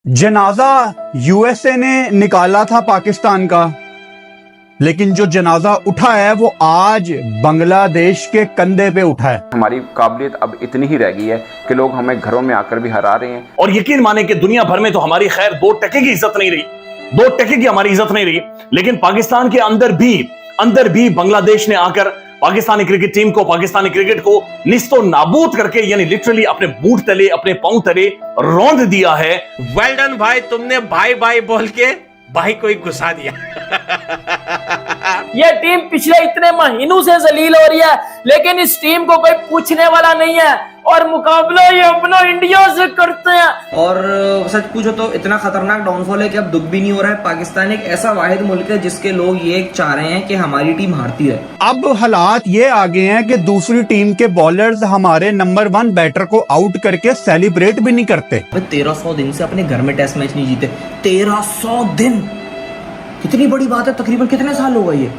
जनाजा यूएसए ने निकाला था पाकिस्तान का, लेकिन जो जनाजा उठा है वो आज बांग्लादेश के कंधे पे उठा है। हमारी काबिलियत अब इतनी ही रह गई है कि लोग हमें घरों में आकर भी हरा रहे हैं। और यकीन माने कि दुनिया भर में तो हमारी खैर 2 टके की इज्जत नहीं रही, 2 टके की हमारी इज्जत नहीं रही, लेकिन पाकिस्तान के अंदर भी बांग्लादेश ने आकर पाकिस्तानी क्रिकेट टीम को, पाकिस्तानी क्रिकेट को निस्तो नाबूद करके, यानी लिटरली अपने बूट तले, अपने पांव तले रौंद दिया है। वेल डन भाई, तुमने भाई भाई बोल के भाई को ही घुसा दिया। ये टीम पिछले इतने महीनों से जलील हो रही है, लेकिन इस टीम को कोई पूछने वाला नहीं है और मुकाबला ये अपना इंडिया से करते हैं। और सच पूछो तो इतना खतरनाक डाउनफॉल है कि अब दुख भी नहीं हो रहा है। पाकिस्तान एक ऐसा वाहिद मुल्क है जिसके लोग ये चाह रहे हैं कि हमारी टीम हारती रहे। अब हालात ये आ गए हैं कि दूसरी टीम के बॉलर्स हमारे नंबर 1 बैटर को आउट करके सेलिब्रेट भी नहीं करते। 1300 दिन से अपने घर में टेस्ट मैच नहीं जीते। 1300 दिन कितनी बड़ी बात है। तकरीबन कितने साल हो गए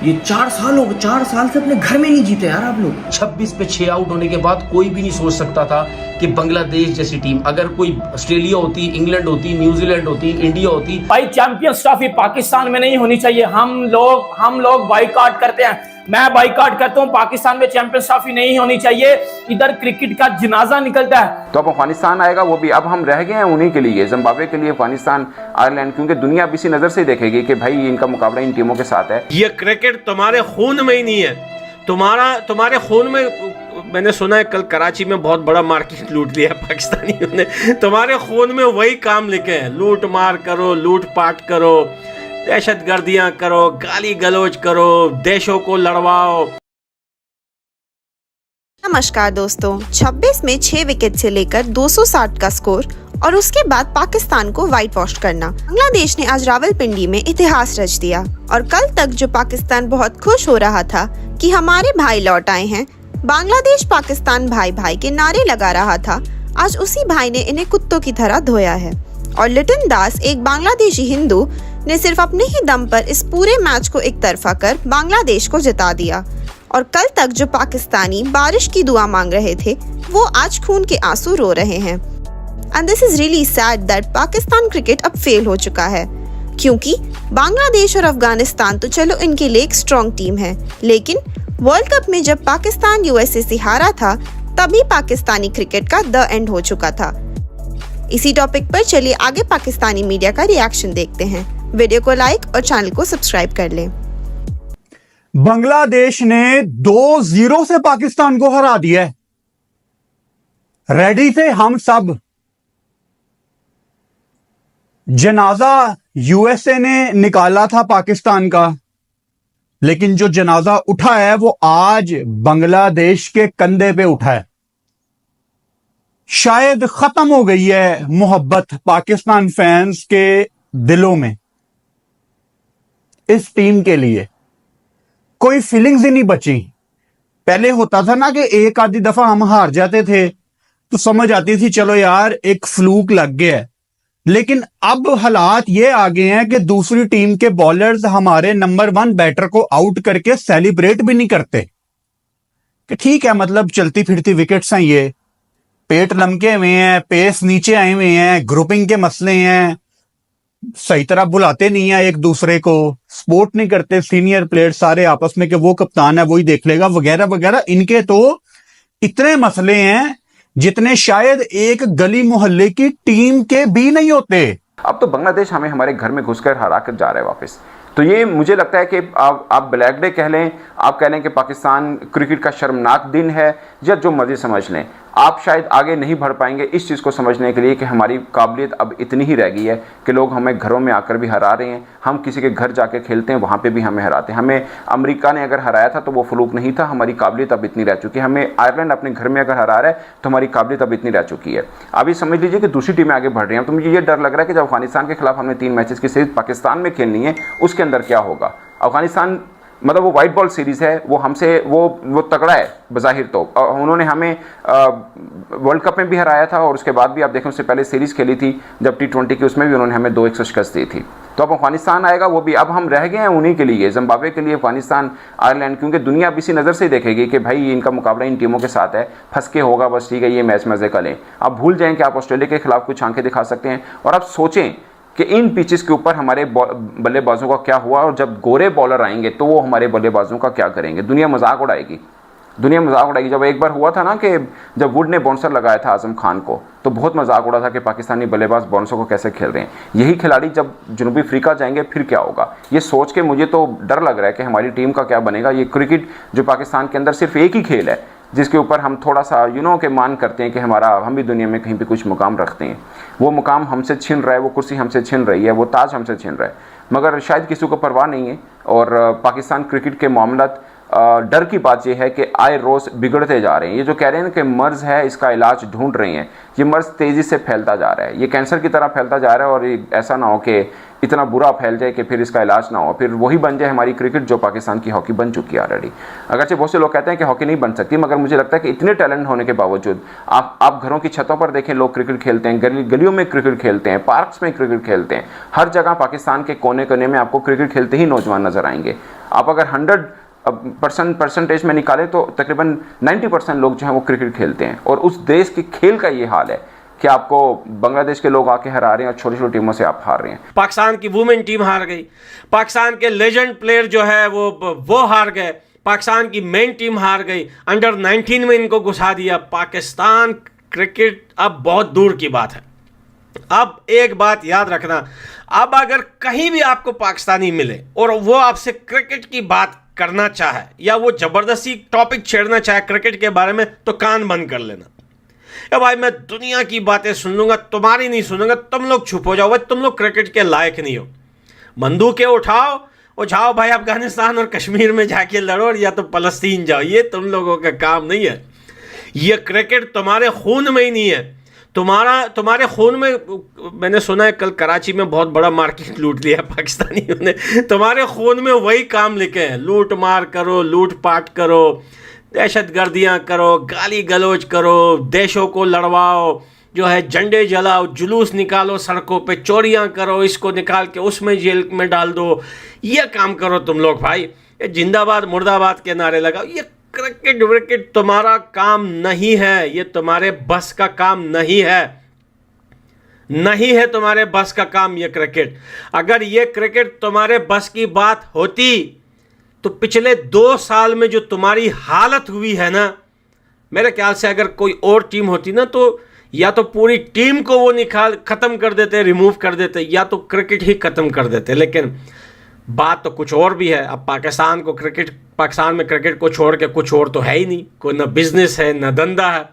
ये 4 साल हो गए। 4 साल से अपने घर में नहीं जीते यार आप लोग। 26 पे 6 आउट होने के बाद कोई भी नहीं सोच सकता था कि बांग्लादेश जैसी टीम, अगर कोई ऑस्ट्रेलिया होती, इंग्लैंड होती, न्यूजीलैंड होती, इंडिया होती। भाई चैंपियंस ट्रॉफी पाकिस्तान में नहीं होनी चाहिए। हम लोग बाइकआउट करते हैं। मैं बाइकआउट करता हूँ। पाकिस्तान में चैंपियंस ट्रॉफी नहीं होनी चाहिए। इधर क्रिकेट का जनाजा निकलता है। तो अब अफगानिस्तान आएगा, वो भी अब हम रह गए हैं उन्हीं के लिए, जिम्बाब्वे के लिए, अफगानिस्तान, आयरलैंड, क्योंकि दुनिया अब इसी नजर से देखेगी कि भाई इनका मुकाबला इन टीमों के साथ है। ये क्रिकेट तुम्हारे खून में ही नहीं है, तुम्हारे खून में। मैंने सुना है कल कराची में बहुत बड़ा मार्केट लूट लिया पाकिस्तानियों ने। तुम्हारे खून में वही काम लिखे हैं, लूट मार करो, लूट पाट करो, दहशतगर्दियां करो, गाली गलौज करो, देशों को लड़वाओ। नमस्कार दोस्तों, 26 में 6 विकेट से लेकर 260 का स्कोर और उसके बाद पाकिस्तान को व्हाइट वॉश करना। बांग्लादेश ने आज रावलपिंडी में इतिहास रच दिया। और कल तक जो पाकिस्तान बहुत खुश हो रहा था कि हमारे भाई लौट आए हैं, बांग्लादेश पाकिस्तान भाई भाई के नारे लगा रहा था, आज उसी भाई ने इन्हें कुत्तों की तरह धोया है। और लिटन दास, एक बांग्लादेशी हिंदू, ने सिर्फ अपने ही दम पर इस पूरे मैच को एक तरफा कर बांग्लादेश को जिता दिया। और कल तक जो पाकिस्तानी बारिश की दुआ मांग रहे थे, वो आज खून के आंसू रो रहे हैं। And this is really sad that Pakistan cricket अब फेल हो चुका है, क्योंकि बांग्लादेश और अफगानिस्तान तो चलो इनके लिए एक स्ट्रॉन्ग टीम है, लेकिन वर्ल्ड कप में जब पाकिस्तान यूएसए से हारा था, तभी पाकिस्तानी क्रिकेट का द एंड हो चुका था। इसी टॉपिक पर चलिए आगे पाकिस्तानी मीडिया का रिएक्शन देखते हैं। वीडियो को लाइक और चैनल को सब्सक्राइब कर लें। बांग्लादेश ने 2-0 से पाकिस्तान को हरा दिया है। रेडी थे हम सब। जनाजा यूएसए ने निकाला था पाकिस्तान का, लेकिन जो जनाजा उठा है वो आज बांग्लादेश के कंधे पे उठा है। शायद खत्म हो गई है मोहब्बत पाकिस्तान फैंस के दिलों में। इस टीम के लिए कोई फीलिंग्स ही नहीं बची। पहले होता था ना कि एक आधी दफा हम हार जाते थे तो समझ आती थी चलो यार एक फ्लूक लग गया है, लेकिन अब हालात ये आ गए हैं कि दूसरी टीम के बॉलर्स हमारे नंबर 1 बैटर को आउट करके सेलिब्रेट भी नहीं करते कि ठीक है, मतलब चलती फिरती विकेट्स हैं, ये पेट लमके हुए हैं, पेस नीचे आए हुए हैं, ग्रुपिंग के मसले हैं, सही तरह बुलाते नहीं है एक दूसरे को, सपोर्ट नहीं करते सीनियर प्लेयर सारे आपस में कि वो कप्तान है वही देख लेगा वगैरह वगैरह। इनके तो इतने मसले हैं जितने शायद एक गली मोहल्ले की टीम के भी नहीं होते। अब तो बांग्लादेश हमें हमारे घर में घुसकर हरा कर जा रहा है वापस। तो ये मुझे लगता है कि आप ब्लैक डे कह लें, आप कह लें कि पाकिस्तान क्रिकेट का शर्मनाक दिन है, या जो मर्जी समझ लें, आप शायद आगे नहीं बढ़ पाएंगे इस चीज़ को समझने के लिए कि हमारी काबिलियत अब इतनी ही रह गई है कि लोग हमें घरों में आकर भी हरा रहे हैं। हम किसी के घर जाकर खेलते हैं, वहाँ पे भी हमें हराते हैं। हमें अमेरिका ने अगर हराया था तो वो फ्लूक नहीं था, हमारी काबिलियत अब इतनी रह चुकी है। हमें आयरलैंड अपने घर में अगर हरा रहा है तो हमारी काबिलियत अब इतनी रह चुकी है। अभी समझ लीजिए कि दूसरी टीमें आगे बढ़ रही हैं। तो मुझे ये डर लग रहा है कि जब अफगानिस्तान के खिलाफ हमने 3 मैचेस की सीरीज पाकिस्तान में खेलनी है, उसके अंदर क्या होगा। अफगानिस्तान मतलब वो वाइट बॉल सीरीज है, वो हमसे वो तगड़ा है बज़ाहिर तो। उन्होंने हमें वर्ल्ड कप में भी हराया था और उसके बाद भी आप देखें उससे पहले सीरीज खेली थी जब T20 की, उसमें भी उन्होंने हमें 2-1 से शिकस्त दी थी। तो अब अफगानिस्तान आएगा, वो भी अब हम रह गए हैं उन्हीं के लिए, जिम्बाब्वे के लिए, अफगानिस्तान, आयरलैंड, क्योंकि दुनिया अब इसी नज़र से देखेगी कि भाई इनका मुकाबला इन टीमों के साथ है, फंस के होगा, बस ठीक है ये मैच मज़े का लें। आप भूल जाएं कि आप ऑस्ट्रेलिया के खिलाफ कुछ आंखें दिखा सकते हैं, और आप सोचें कि इन पिचेस के ऊपर हमारे बल्लेबाजों का क्या हुआ, और जब गोरे बॉलर आएंगे तो वो हमारे बल्लेबाजों का क्या करेंगे। दुनिया मजाक उड़ाएगी, दुनिया मजाक उड़ाएगी। जब एक बार हुआ था ना कि जब वुड ने बाउंसर लगाया था आजम खान को, तो बहुत मजाक उड़ा था कि पाकिस्तानी बल्लेबाज बाउंसर को कैसे खेल रहे हैं। यही खिलाड़ी जब जनूबी अफ्रीका जाएंगे फिर क्या होगा, ये सोच के मुझे तो डर लग रहा है कि हमारी टीम का क्या बनेगा। ये क्रिकेट जो पाकिस्तान के अंदर सिर्फ एक ही खेल है जिसके ऊपर हम थोड़ा सा के मान करते हैं कि हम भी दुनिया में कहीं पे कुछ मुकाम रखते हैं, वो मुकाम हमसे छिन रहा है, वो कुर्सी हमसे छिन रही है, वो ताज हमसे छिन रहा है, मगर शायद किसी को परवाह नहीं है। और पाकिस्तान क्रिकेट के मामलात, डर की बात यह है कि आए रोज़ बिगड़ते जा रहे हैं। ये जो कह रहे हैं कि मर्ज़ है, इसका इलाज ढूंढ रहे हैं, ये मर्ज़ तेज़ी से फैलता जा रहा है, ये कैंसर की तरह फैलता जा रहा है, और ऐसा ना हो कि इतना बुरा फैल जाए कि फिर इसका इलाज ना हो, फिर वही बन जाए हमारी क्रिकेट जो पाकिस्तान की हॉकी बन चुकी है ऑलरेडी। अगरचे बहुत से लोग कहते हैं कि हॉकी नहीं बन सकती, मगर मुझे लगता है कि इतने टैलेंट होने के बावजूद आप घरों की छतों पर देखें, लोग क्रिकेट खेलते हैं, गलियों में क्रिकेट खेलते हैं, पार्क्स में क्रिकेट खेलते हैं, हर जगह पाकिस्तान के कोने कोने में आपको क्रिकेट खेलते ही नौजवान नज़र आएंगे। आप अगर 100% परसेंटेज में निकालें तो तकरीबन 90% लोग जो हैं वो क्रिकेट खेलते हैं, और उस देश के खेल का ये हाल है कि आपको बांग्लादेश के लोग आके हरा रहे हैं और छोटी छोटी टीमों से आप हार रहे हैं। पाकिस्तान की वुमेन टीम हार गई, पाकिस्तान के लेजेंड प्लेयर जो है वो हार गए, पाकिस्तान की मेन टीम हार गई, अंडर 19 में इनको घुसा दिया। पाकिस्तान क्रिकेट अब बहुत दूर की बात है। अब एक बात याद रखना, अब अगर कहीं भी आपको पाकिस्तानी मिले और वो आपसे क्रिकेट की बात करना चाहे या वो जबरदस्ती टॉपिक छेड़ना चाहे क्रिकेट के बारे में, तो कान बंद कर लेना। या भाई मैं दुनिया की बातें सुन लूंगा, तुम्हारी नहीं सुनूंगा, तुम लोग चुप हो जाओ, भाई तुम लोग क्रिकेट के लायक नहीं हो। बंदूकें उठाओ और जाओ भाई अफगानिस्तान और कश्मीर में जाके लड़ो, या तो फलस्तीन जाओ, ये तुम लोगों का काम नहीं है। ये क्रिकेट तुम्हारे खून में ही नहीं है। तुम्हारे खून में, मैंने सुना है कल कराची में बहुत बड़ा मार्केट लूट लिया पाकिस्तानियों ने। तुम्हारे खून में वही काम लिखे हैं, लूट मार करो, लूट पाट करो, दहशतगर्दियाँ करो, गाली गलौज करो, देशों को लड़वाओ, जो है झंडे जलाओ, जुलूस निकालो सड़कों पे, चोरियाँ करो, इसको निकाल के उसमें जेल में डाल दो, ये काम करो तुम लोग भाई। ये जिंदाबाद मुर्दाबाद के नारे लगाओ। ये क्रिकेट विकेट तुम्हारा काम नहीं है, ये तुम्हारे बस का काम नहीं है, नहीं है तुम्हारे बस का काम ये क्रिकेट। अगर ये क्रिकेट तुम्हारे बस की बात होती तो पिछले 2 साल में जो तुम्हारी हालत हुई है ना, मेरे ख्याल से अगर कोई और टीम होती ना, तो या तो पूरी टीम को वो खत्म कर देते, रिमूव कर देते, या तो क्रिकेट ही खत्म कर देते। लेकिन बात तो कुछ और भी है। अब पाकिस्तान में क्रिकेट को छोड़ के कुछ और तो है ही नहीं, कोई ना बिजनेस है ना धंधा है।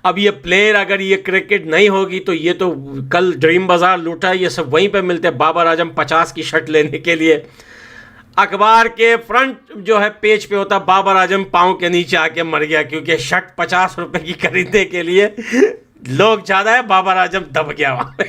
अब ये प्लेयर, अगर ये क्रिकेट नहीं होगी तो ये तो कल ड्रीम बाजार लूटा, ये सब वहीं पे मिलते। बाबर आजम 50 की शर्ट लेने के लिए अखबार के फ्रंट जो है पेज पे होता, बाबर आजम पाँव के नीचे आके मर गया, क्योंकि शर्ट 50 रुपए की खरीदने के लिए लोग ज़्यादा है, बाबर आजम दब गया वहाँ पे।